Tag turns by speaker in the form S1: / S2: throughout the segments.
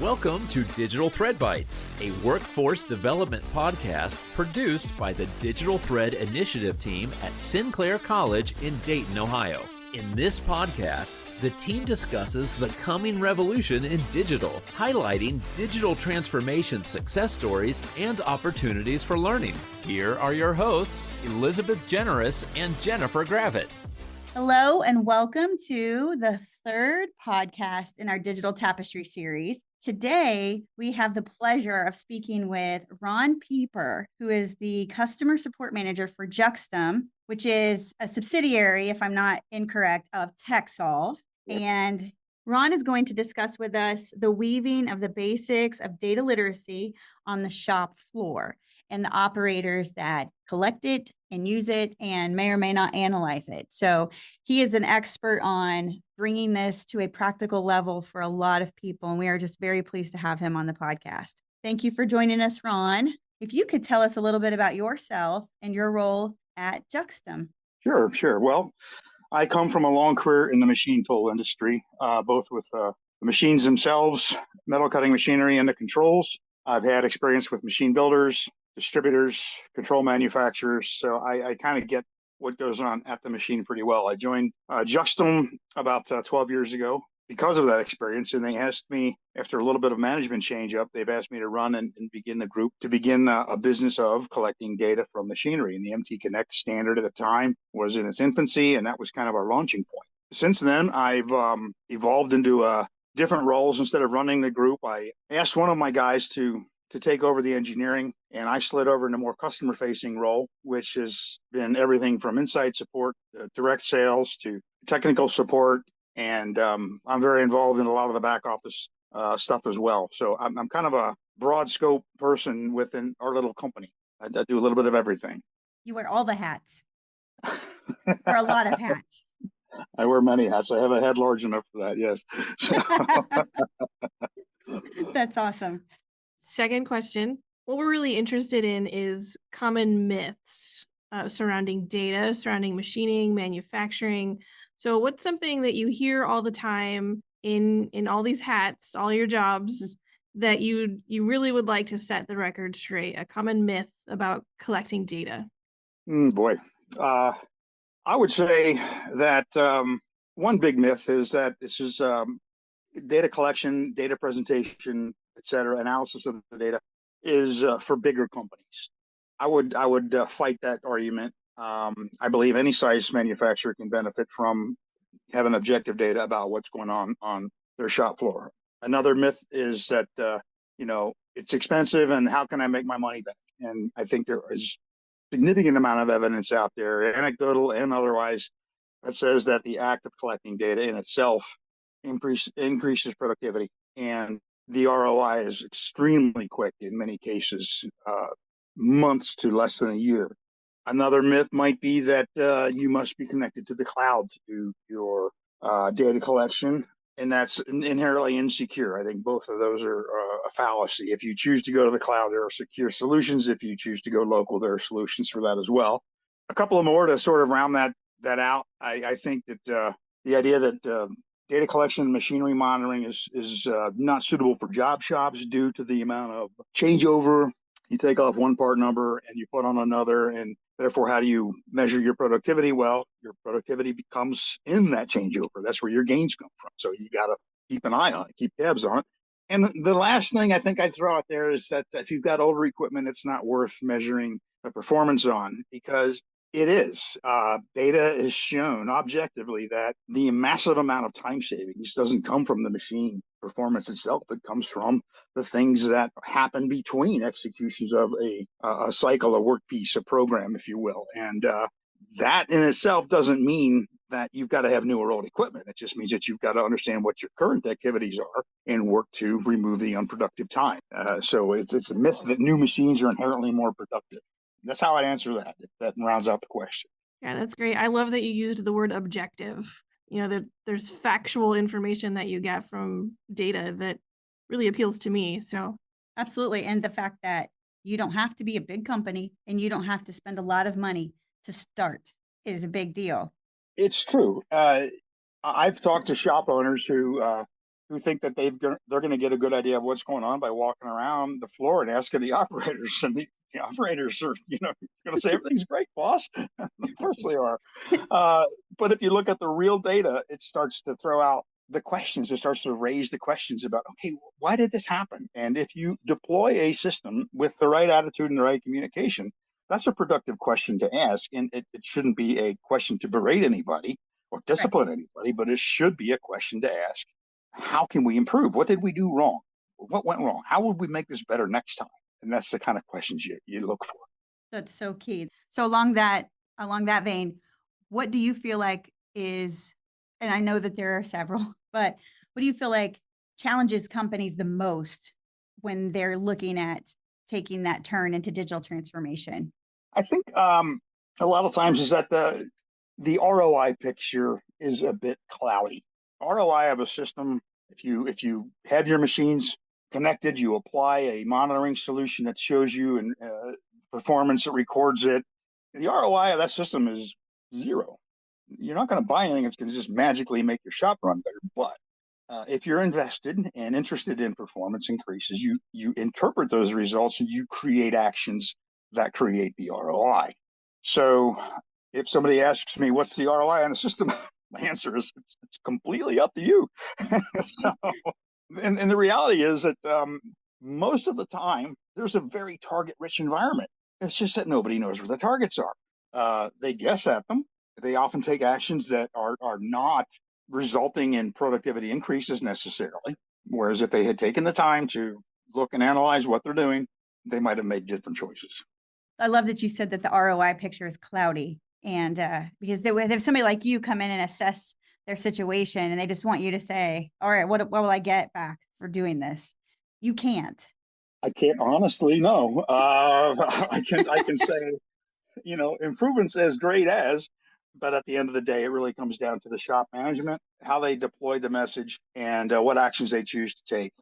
S1: Welcome to Digital Thread Bites, a workforce development podcast produced by the Digital Thread Initiative team at Sinclair College in Dayton, Ohio. In this podcast, the team discusses the coming revolution in digital, highlighting digital transformation success stories and opportunities for learning. Here are your hosts, Elizabeth Generous and Jennifer Gravitt.
S2: Hello and welcome to the third podcast in our Digital Tapestry series. Today, we have the pleasure of speaking with Ron Pieper, who is the Customer Support Manager for Juxtum, which is a subsidiary, if I'm not incorrect, of TechSolve. And Ron is going to discuss with us the weaving of the basics of data literacy on the shop floor and the operators that collect it and use it and may or may not analyze it. So he is an expert on bringing this to a practical level for a lot of people. And we are just very pleased to have him on the podcast. Thank you for joining us, Ron. If you could tell us a little bit about yourself and your role at Juxtum.
S3: Sure. Well, I come from a long career in the machine tool industry, both with the machines themselves, metal cutting machinery, and the controls. I've had experience with machine builders, distributors, control manufacturers. So I kind of get what goes on at the machine pretty well. I joined Juxtum about 12 years ago because of that experience. And they asked me, after a little bit of management change up, they've asked me to run and begin the group to begin a business of collecting data from machinery. And the MT Connect standard at the time was in its infancy, and that was kind of our launching point. Since then, I've evolved into different roles. Instead of running the group, I asked one of my guys to take over the engineering, and I slid over into a more customer-facing role, which has been everything from insight support, direct sales to technical support, and I'm very involved in a lot of the back office stuff as well. So I'm kind of a broad scope person within our little company. I do a little bit of everything.
S2: You wear all the hats, or a lot of hats.
S3: I wear many hats. I have a head large enough for that, yes.
S2: That's awesome.
S4: Second question. What we're really interested in is common myths surrounding data, surrounding machining, manufacturing. So what's something that you hear all the time in all these hats, all your jobs, that you really would like to set the record straight, a common myth about collecting data?
S3: I would say that one big myth is that this is data collection, data presentation, et cetera, analysis of the data is for bigger companies. I would fight that argument. I believe any size manufacturer can benefit from having objective data about what's going on their shop floor. Another myth is that it's expensive and how can I make my money back? And I think there is significant amount of evidence out there, anecdotal and otherwise, that says that the act of collecting data in itself increases productivity, and the ROI is extremely quick in many cases, months to less than a year. Another myth might be that you must be connected to the cloud to do your data collection, and that's inherently insecure. I think both of those are a fallacy. If you choose to go to the cloud, there are secure solutions. If you choose to go local, there are solutions for that as well. A couple of more to sort of round that out. I think that the idea that data collection and machinery monitoring is not suitable for job shops due to the amount of changeover. You take off one part number and you put on another, and therefore, how do you measure your productivity? Well, your productivity becomes in that changeover. That's where your gains come from. So you got to keep an eye on it, keep tabs on it. And the last thing I think I'd throw out there is that if you've got older equipment, it's not worth measuring the performance on, because it is. Data is shown objectively that the massive amount of time savings doesn't come from the machine performance itself. It comes from the things that happen between executions of a cycle, a work piece, a program, if you will. And that in itself doesn't mean that you've got to have new or old equipment. It just means that you've got to understand what your current activities are and work to remove the unproductive time. So it's a myth that new machines are inherently more productive. That's how I'd answer that, if that rounds out the question.
S4: Yeah, that's great. I love that you used the word objective. There's factual information that you get from data that really appeals to me. So
S2: absolutely. And the fact that you don't have to be a big company and you don't have to spend a lot of money to start is a big deal.
S3: It's true. I've talked to shop owners who who think that they're going to get a good idea of what's going on by walking around the floor and asking the operators, and the operators are going to say everything's great, boss. Of course they are. But if you look at the real data, it starts to throw out the questions. It starts to raise the questions about, okay, why did this happen? And if you deploy a system with the right attitude and the right communication, that's a productive question to ask. And it shouldn't be a question to berate anybody or discipline anybody, but it should be a question to ask. How can we improve? What did we do wrong? What went wrong? How would we make this better next time? And that's the kind of questions you look for.
S2: That's so key. So along that vein, what do you feel like is, and I know that there are several, but what do you feel like challenges companies the most when they're looking at taking that turn into digital transformation?
S3: I think a lot of times is that the ROI picture is a bit cloudy. ROI of a system, if you have your machines connected, you apply a monitoring solution that shows you and performance that records it. The ROI of that system is zero. You're not going to buy anything that's going to just magically make your shop run better. But if you're invested and interested in performance increases, you interpret those results and you create actions that create the ROI. So if somebody asks me, what's the ROI on a system? My answer is it's completely up to you. And the reality is that most of the time, there's a very target-rich environment. It's just that nobody knows where the targets are. They guess at them. They often take actions that are not resulting in productivity increases necessarily. Whereas if they had taken the time to look and analyze what they're doing, they might have made different choices.
S2: I love that you said that the ROI picture is cloudy. And because if somebody like you come in and assess their situation and they just want you to say, all right, what will I get back for doing this? You can't.
S3: I can't honestly, no. I can say, improvements as great as, but at the end of the day, it really comes down to the shop management, how they deploy the message, and what actions they choose to take.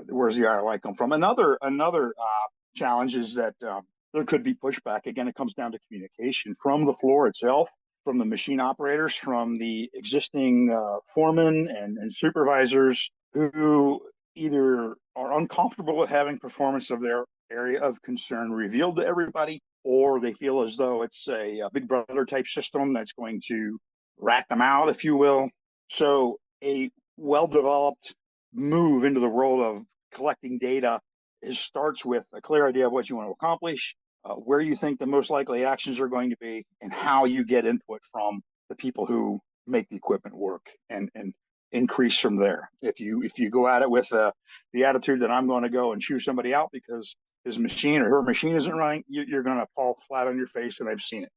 S3: Where's the ROI come from? Another challenge is that there could be pushback. Again, it comes down to communication from the floor itself, from the machine operators, from the existing foremen and supervisors who either are uncomfortable with having performance of their area of concern revealed to everybody, or they feel as though it's a big brother type system that's going to rat them out, if you will. So a well-developed move into the world of collecting data starts with a clear idea of what you want to accomplish, where you think the most likely actions are going to be, and how you get input from the people who make the equipment work, and increase from there. If you go at it with the attitude that I'm going to go and shoo somebody out because his machine or her machine isn't running, you're going to fall flat on your face, and I've seen it.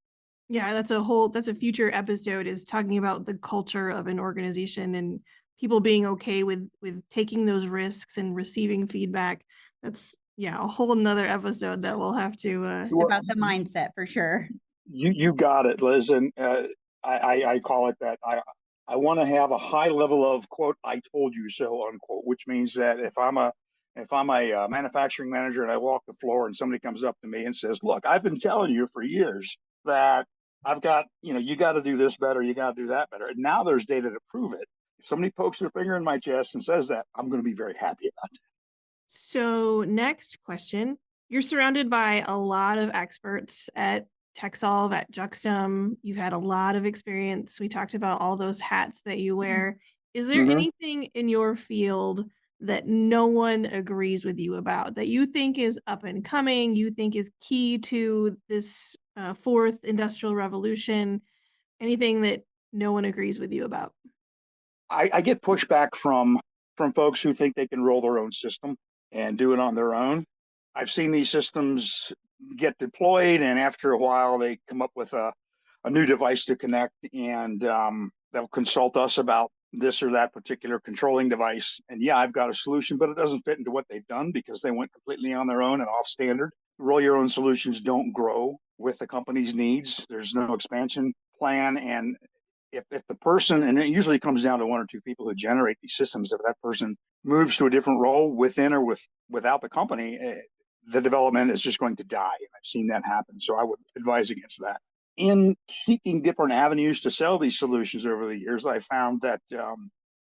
S4: Yeah, that's a future episode, is talking about the culture of an organization and people being okay with taking those risks and receiving feedback. That's a whole nother episode that we'll have to
S2: It's about the mindset for sure.
S3: You got it, Liz. And I call it that. I want to have a high level of, quote, I told you so, unquote, which means that if I'm a manufacturing manager and I walk the floor and somebody comes up to me and says, look, I've been telling you for years that I've got, you got to do this better, you got to do that better. And now there's data to prove it. If somebody pokes their finger in my chest and says that, I'm going to be very happy about it.
S4: So next question, you're surrounded by a lot of experts at TechSolve, at Juxtum. You've had a lot of experience. We talked about all those hats that you wear. Is there anything in your field that no one agrees with you about, that you think is up and coming, you think is key to this fourth industrial revolution? Anything that no one agrees with you about?
S3: I get pushback from folks who think they can roll their own system and do it on their own. I've seen these systems get deployed, and after a while, they come up with a new device to connect, and they'll consult us about this or that particular controlling device. And yeah, I've got a solution, but it doesn't fit into what they've done because they went completely on their own and off standard. Roll your own solutions don't grow with the company's needs. There's no expansion plan. And if the person, and it usually comes down to one or two people who generate these systems, if that person moves to a different role within or without the company, the development is just going to die. And I've seen that happen. So I would advise against that. In seeking different avenues to sell these solutions over the years, I found that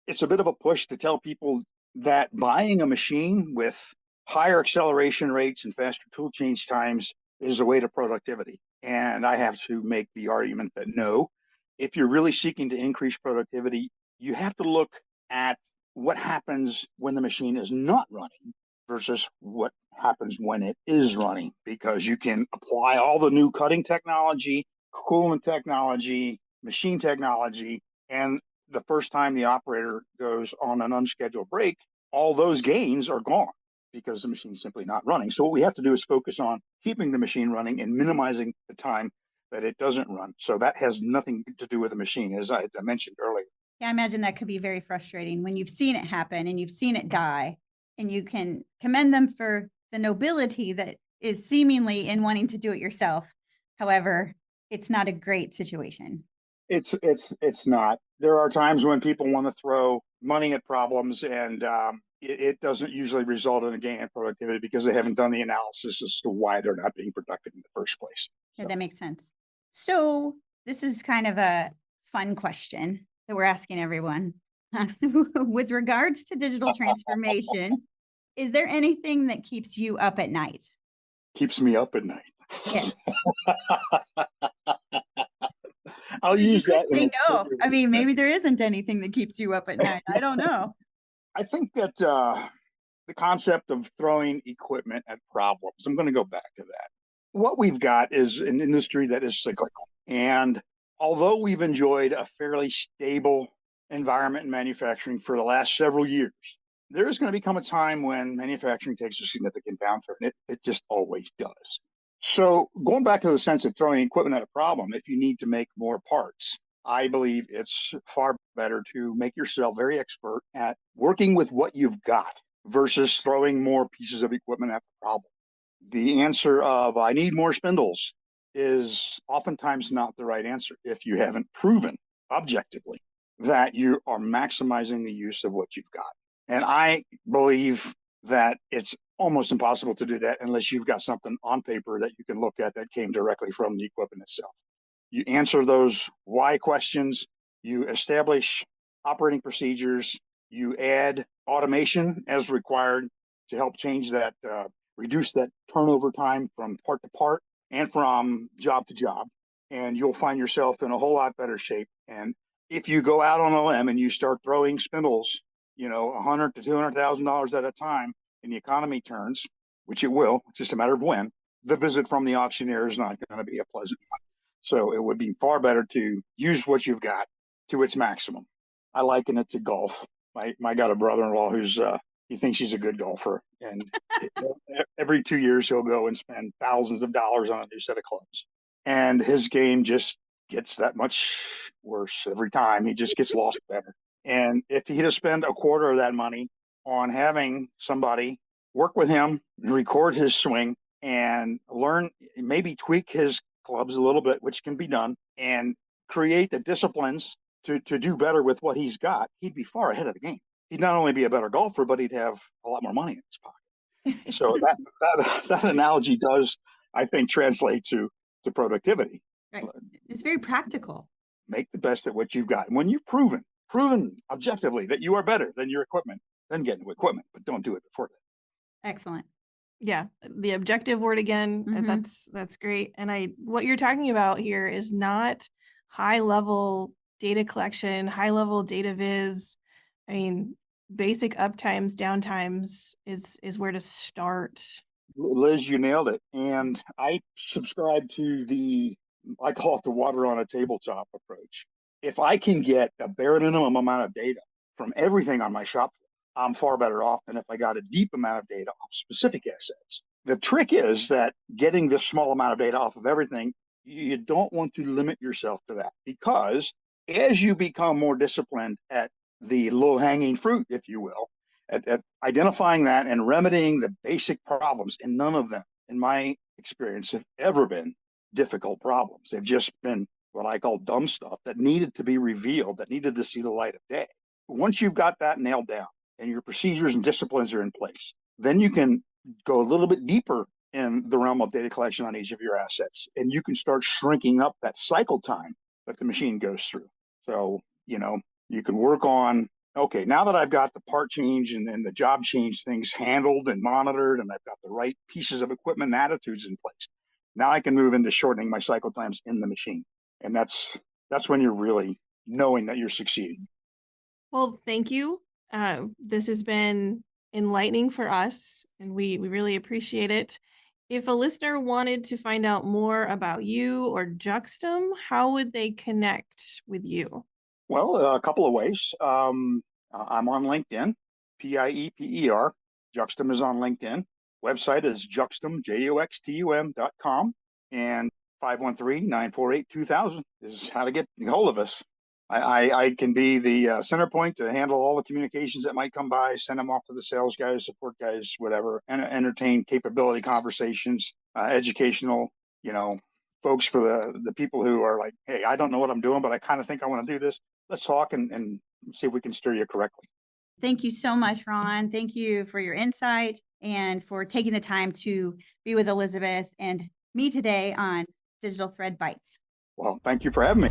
S3: it's a bit of a push to tell people that buying a machine with higher acceleration rates and faster tool change times is a way to productivity. And I have to make the argument that no, if you're really seeking to increase productivity, you have to look at what happens when the machine is not running versus what happens when it is running, because you can apply all the new cutting technology, coolant technology, machine technology, and the first time the operator goes on an unscheduled break, all those gains are gone because the machine's simply not running. So what we have to do is focus on keeping the machine running and minimizing the time that it doesn't run. So that has nothing to do with the machine, as I mentioned earlier.
S2: Yeah, I imagine that could be very frustrating when you've seen it happen and you've seen it die, and you can commend them for the nobility that is seemingly in wanting to do it yourself. However, it's not a great situation.
S3: It's not. There are times when people want to throw money at problems, and it doesn't usually result in a gain in productivity because they haven't done the analysis as to why they're not being productive in the first place.
S2: Yeah, that makes sense. So this is kind of a fun question that we're asking everyone. With regards to digital transformation, is there anything that keeps you up at night?
S3: Keeps me up at night.
S2: Yes.
S3: I'll
S2: You
S3: use
S2: could
S3: that.
S2: say no. I mean, maybe there isn't anything that keeps you up at night. I don't know.
S3: I think that the concept of throwing equipment at problems, I'm going to go back to that. What we've got is an industry that is cyclical. And although we've enjoyed a fairly stable environment in manufacturing for the last several years, there is going to become a time when manufacturing takes a significant downturn. It just always does. So going back to the sense of throwing equipment at a problem, if you need to make more parts, I believe it's far better to make yourself very expert at working with what you've got versus throwing more pieces of equipment at the problem. The answer of I need more spindles is oftentimes not the right answer if you haven't proven objectively that you are maximizing the use of what you've got. And I believe that it's almost impossible to do that unless you've got something on paper that you can look at that came directly from the equipment itself. You answer those why questions, you establish operating procedures, you add automation as required to help change that, reduce that turnover time from part to part and from job to job. And you'll find yourself in a whole lot better shape. And if you go out on a limb and you start throwing spindles, $100,000 to $200,000 at a time, and the economy turns, which it will, it's just a matter of when, the visit from the auctioneer is not going to be a pleasant one. So it would be far better to use what you've got to its maximum. I liken it to golf. I got a brother-in-law who's he thinks he's a good golfer, and every 2 years he'll go and spend thousands of dollars on a new set of clubs, and his game just gets that much worse every time. He just gets lost better. And if he'd have spent a quarter of that money on having somebody work with him, record his swing, and learn, maybe tweak his clubs a little bit, which can be done, and create the disciplines to do better with what he's got, he'd be far ahead of the game. He'd not only be a better golfer, but he'd have a lot more money in his pocket. So that analogy does, I think, translate to productivity.
S2: Right. It's very practical.
S3: Make the best at what you've got. And when you've proven objectively that you are better than your equipment, then get new equipment, but don't do it before that.
S2: Excellent.
S4: Yeah, the objective word again, that's great. And what you're talking about here is not high level data collection, high level data viz. I mean, basic uptimes, downtimes is where to start.
S3: Liz, you nailed it. And I subscribe to I call it the water on a tabletop approach. If I can get a bare minimum amount of data from everything on my shop floor, I'm far better off than if I got a deep amount of data off specific assets. The trick is that getting this small amount of data off of everything, you don't want to limit yourself to that, because as you become more disciplined at the low-hanging fruit, if you will, at identifying that and remedying the basic problems, and none of them, in my experience, have ever been difficult problems. They've just been what I call dumb stuff that needed to be revealed, that needed to see the light of day. Once you've got that nailed down and your procedures and disciplines are in place, then you can go a little bit deeper in the realm of data collection on each of your assets, and you can start shrinking up that cycle time that the machine goes through. So, you can work on okay, now that I've got the part change and the job change things handled and monitored, and I've got the right pieces of equipment and attitudes in place, now I can move into shortening my cycle times in the machine. And that's when you're really knowing that you're succeeding.
S4: Well, thank you. This has been enlightening for us, and we really appreciate it. If a listener wanted to find out more about you or Juxtum, how would they connect with you?
S3: Well, a couple of ways. I'm on LinkedIn, Pieper. Juxtum is on LinkedIn. Website is Juxtum, Juxtum.com. And 513-948-2000 is how to get a hold of us. I can be the center point to handle all the communications that might come by, send them off to the sales guys, support guys, whatever, and entertain capability conversations, educational, folks for the people who are like, hey, I don't know what I'm doing, but I kind of think I want to do this. Let's talk and see if we can steer you correctly.
S2: Thank you so much, Ron. Thank you for your insight and for taking the time to be with Elizabeth and me today on Digital Thread Bites.
S3: Well, thank you for having me.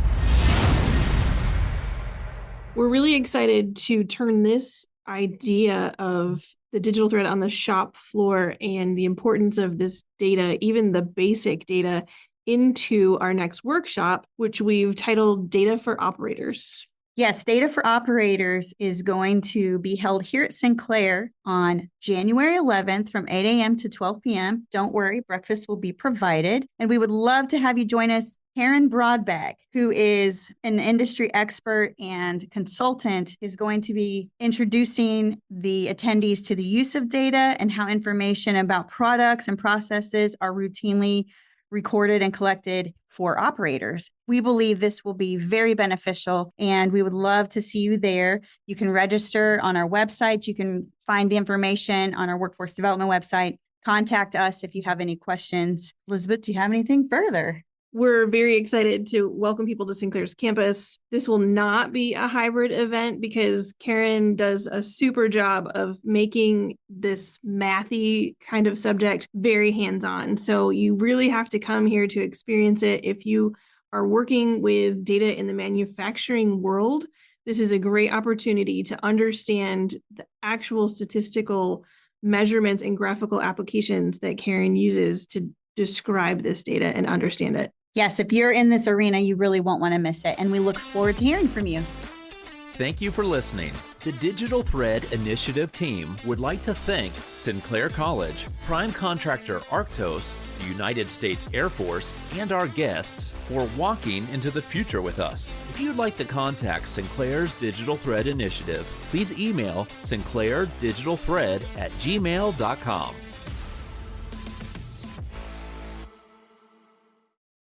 S4: We're really excited to turn this idea of the digital thread on the shop floor and the importance of this data, even the basic data, into our next workshop, which we've titled Data for Operators.
S2: Yes, Data for Operators is going to be held here at Sinclair on January 11th from 8 a.m. to 12 p.m. Don't worry, breakfast will be provided. And we would love to have you join us. Karen Broadbeck, who is an industry expert and consultant, is going to be introducing the attendees to the use of data and how information about products and processes are routinely recorded and collected for operators. We believe this will be very beneficial, and we would love to see you there. You can register on our website. You can find the information on our workforce development website. Contact us if you have any questions. Elizabeth, do you have anything further?
S4: We're very excited to welcome people to Sinclair's campus. This will not be a hybrid event because Karen does a super job of making this mathy kind of subject very hands-on. So you really have to come here to experience it. If you are working with data in the manufacturing world, this is a great opportunity to understand the actual statistical measurements and graphical applications that Karen uses to describe this data and understand it.
S2: Yes, if you're in this arena, you really won't want to miss it. And we look forward to hearing from you.
S1: Thank you for listening. The Digital Thread Initiative team would like to thank Sinclair College, prime contractor Arctos, the United States Air Force, and our guests for walking into the future with us. If you'd like to contact Sinclair's Digital Thread Initiative, please email sinclairdigitalthread@gmail.com.